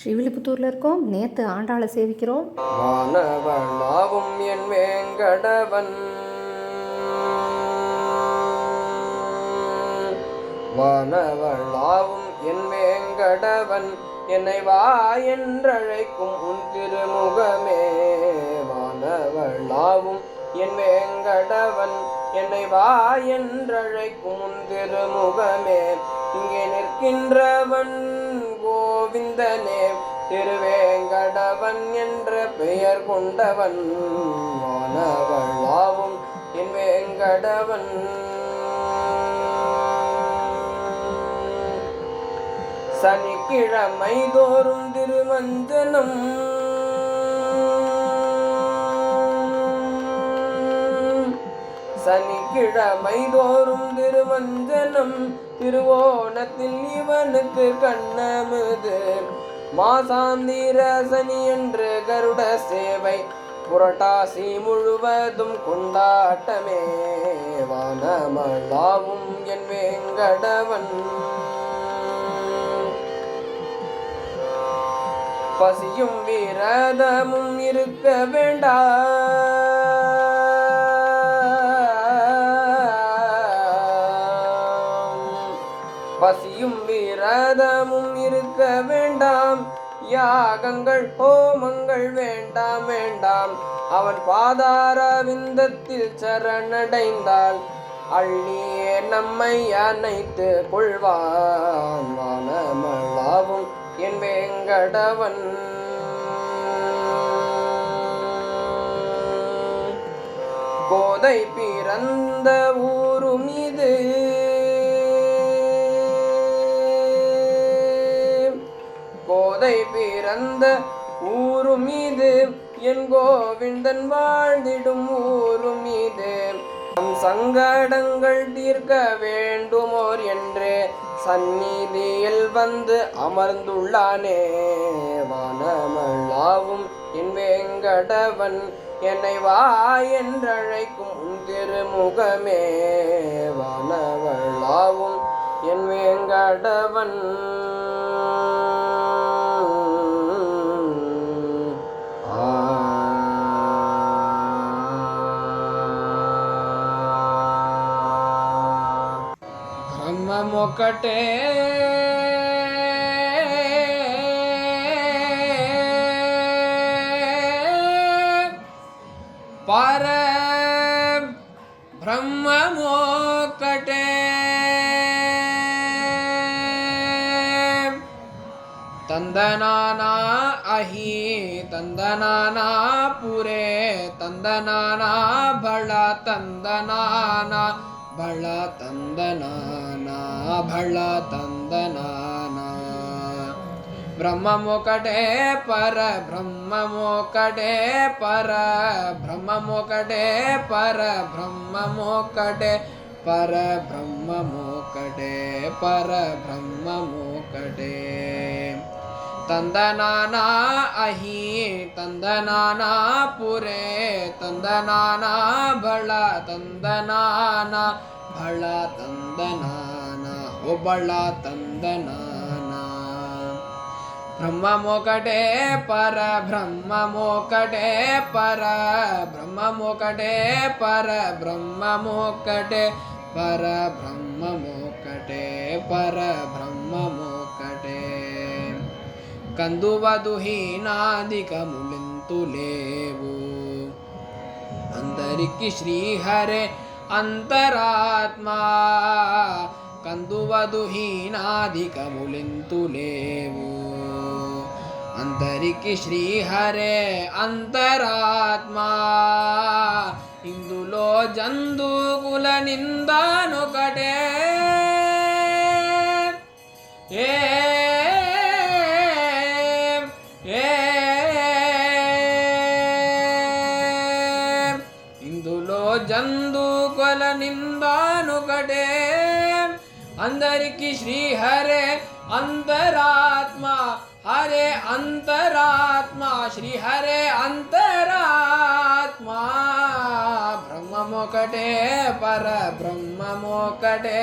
ஸ்ரீவில்லிபுத்தூரில் இருக்கோம். நேற்று ஆண்டாளை சேவிக்கிறோம். வானவளாவும் என் வேங்கடவன் வானவளாவும் என் வேங்கடவன் என்னை வா என்றழைக்கும் உன் திருமுகமே. வானவளாவும் என் வேங்கடவன் என்னை வா என்றழைக்கும் உன் திருமுகமே. இங்கே நிற்கின்றவன் கோவிந்தனே, திருவேங்கடவன் என்ற பெயர் கொண்டவன். வானவளாவும் என் வேங்கடவன் சனிக்கிழமை தோறும் திருமஞ்சனம் சனிக்கிழமை தோறும் திருமஞ்சனம் திருவோணத்தில் இவனுக்கு கண்ணமுது. மாசாந்திர சனி என்று கருட சேவை புரட்டாசி முழுவதும் கொண்டாட்டமே. வானமளாவும் என் வேங்கடவன் பசியும் விரதமும் இருக்க வேண்டாம், பசியும் விரதமும் இருக்க வேண்டாம். யாகங்கள் ஹோமங்கள் வேண்டாம் வேண்டாம். அவன் பாதார விந்தத்தில் சரணடைந்தால் அள்ளியே நம்மை அணைத்து கொள்வான். வானமளாவும் என் வேங்கடவன் கோதை பிறந்த ஊரும் இது, கோதை பிறந்த ஊரும் இது, என் கோவிந்தன் வாழ்ந்திடும் ஊரும் இது. நம் சங்கடங்கள் தீர்க்க வேண்டுமோர் என்று சந்நிதியில் வந்து அமர்ந்துள்ளானே. வானமளாவும் என் வேங்கடவன் என்னை வா என்றழைக்கும் உன் திருமுகமே. வானவளாவும் என் வேங்கடவன் బ్రహ్మమొకటే పర బ్రహ్మమొకటే తందనానా అహి తందనానా పురే తందనానా బళ తందనానా బళ తందనానా బళ తందనానా. బ్రహ్మమొకటే పర బ్రహ్మమొకటే పర బ్రహ్మమొకటే పర బ్రహ్మమొకటే పర బ్రహ్మమొకటే పర బ్రహ్మమొకటే తందనానా అహి తందనానా పురే తందనానా బళ తందనానా బళ తందనానా ఓ బళ తందనానా. బ్రహ్మమొకటే పర బ్రహ్మమొకటే పర బ్రహ్మమొకటే పర బ్రహ్మమొకటే పర బ్రహ్మమొకటే పర బ్రహ్మమొకటే కందువదు హీనాదికములెంతు లేవు. అందరికి శ్రీహరే అంతరాత్మా కందువదు హీనాదికములెంతు లేవు. అందరికి శ్రీహరే అంతరాత్మా ఇందులో జంతుకుల నిందానొకటే. ఏ ఇందులో జంతుకుల నిందానొకటే. అందరికి శ్రీహరే అంతరాత్మ హరే అంతరాత్మ శ్రీహరే అంతరాత్మ. బ్రహ్మమొకటే పర బ్రహ్మమొకటే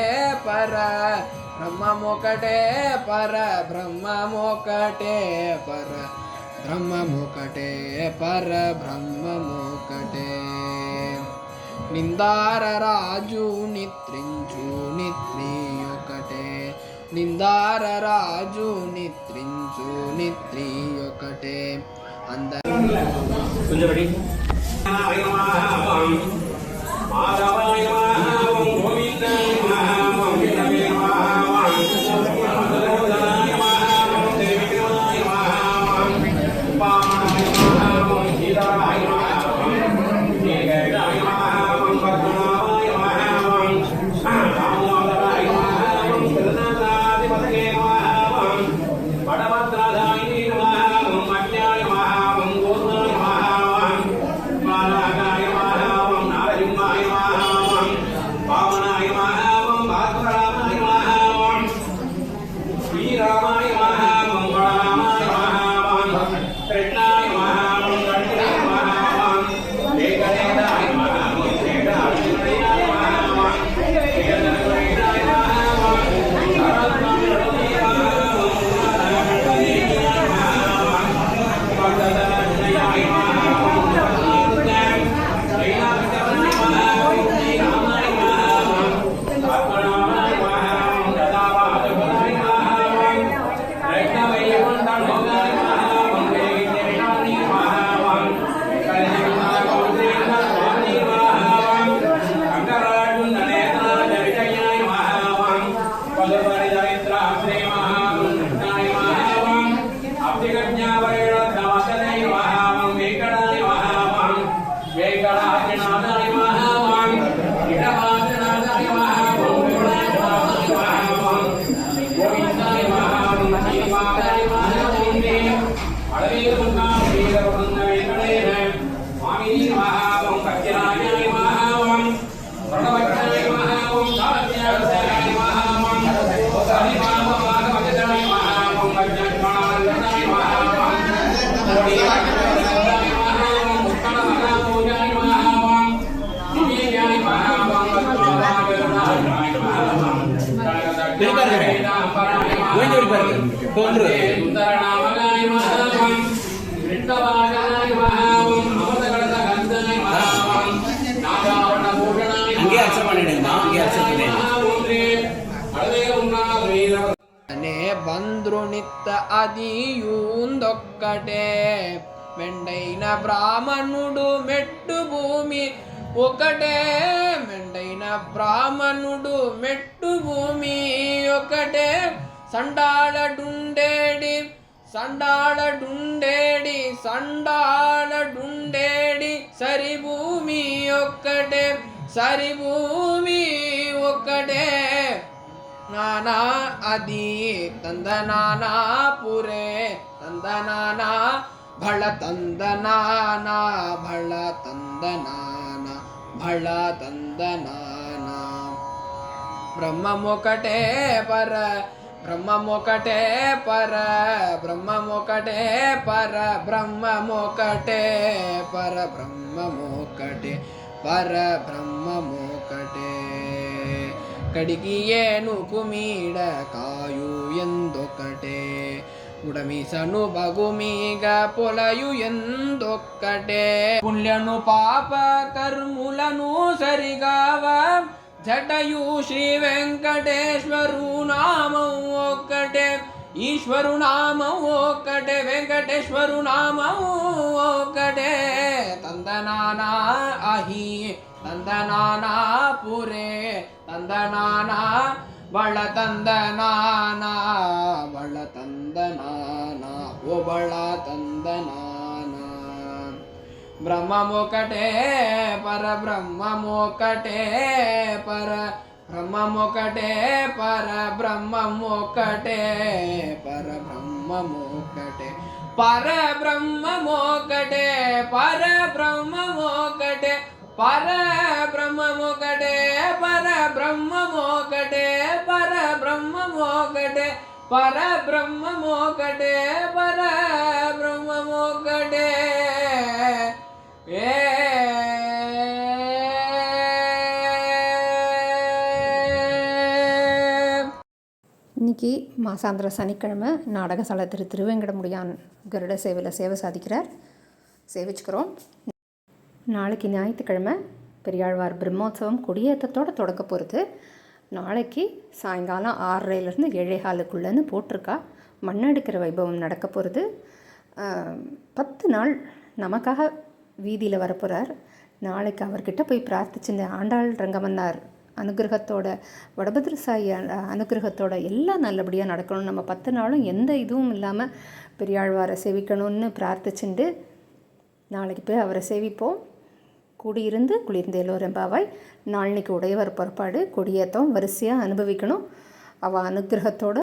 పర బ్రహ్మమొకటే పర బ్రహ్మమొకటే పర బ్రహ్మమొకటే పర బ్రహ్మమొకటే నిందార రాజు నిత్రించు నిత్రి ఒకటే నిందార రాజు నిత్రించు నిత్రి ఒకటే అందరూ బంద్రునిత్త అదియుందొక్కటే మెండైన బ్రాహ్మణుడు మెట్టు భూమి ఒకటే మెండైన బ్రాహ్మణుడు మెట్టు భూమి ఒకటే సండాళడుండేడి సండాళడుండేడి సండాళడుండేడి సరి భూమి ఒక్కటే సరి భూమి ఒక్కటే నానా అది తందనానా పురే తందనానా భళ తందనానా భళ తందనానా భళ తందనానా బ్రహ్మమొకటే పర బ్రహ్మమొకటే పర బ్రహ్మమొకటే పర బ్రహ్మమొకటే పర బ్రహ్మమొకటే పర బ్రహ్మమొకటే కడిగి ఏనుకు మీడ కాయు ఎందొక్కటే ఉడమిసను బగుమీగ పొలయు ఎందొక్కటే పుణ్యను పాప కర్ములను సరిగావ జటయు శ్రీ వెంకటేశ్వరు నామం ఒక్కటే ఈశ్వరు నామం ఒక్కటే వెంకటేశ్వరు నామం ఒక్కటే తందనానా అహి తందనానా పురే తందనానా బళ తందనానా బళ తందనానా ఓ బళ తందనానా బ్రహ్మమొకటే పర బ్రహ్మమొకటే పర బ్రహ్మమొకటే పర బ్రహ్మమొకటే పర బ్రహ్మమొకటే పర బ్రహ్మమొకటే పర బ్రహ్మమొకటే పర బ్రహ్మమొకటే పర బ్రహ్మమొకటే పర బ్రహ్మమొకటే పర బ్రహ్మమొకటే పర బ్రహ్మమొకటే இன்றைக்கி மாசாந்திர சனிக்கிழமை நாடகசாலை திருவேங்கடமுடியான் கருட சேவையில் சேவை சாதிக்கிறார். சேவிச்சுக்கிறோம். நாளைக்கு ஞாயிற்றுக்கிழமை பெரியாழ்வார் பிரம்மோற்சவம் கொடியேற்றத்தோடு தொடக்க போகிறது. நாளைக்கு சாயங்காலம் 6:30லேருந்து 7:15 போட்டிருக்கா. மண்ணெடுக்கிற வைபவம் நடக்க போகிறது. 10 நாள் நமக்காக வீதியில் வரப்போகிறார். நாளைக்கு அவர்கிட்ட போய் பிரார்த்திச்சுங்க. ஆண்டாள் ரங்கமன்னார் அனுகிரகத்தோட, வடபத்ர சாயி அனுகிரகத்தோட எல்லாம் நல்லபடியாக நடக்கணும். நம்ம 10 நாளும் எந்த இதுவும் இல்லாமல் பெரியாழ்வாரை சேவிக்கணும்னு பிரார்த்திச்சுண்டு நாளைக்கு போய் அவரை சேவிப்போம். கூடியிருந்து குளிர்ந்தேலோரெம்பாவாய். நாளைக்கு உடையவர் புறப்பாடு, கொடியேற்றம் வரிசையாக அனுபவிக்கணும். அவள் அனுகிரகத்தோட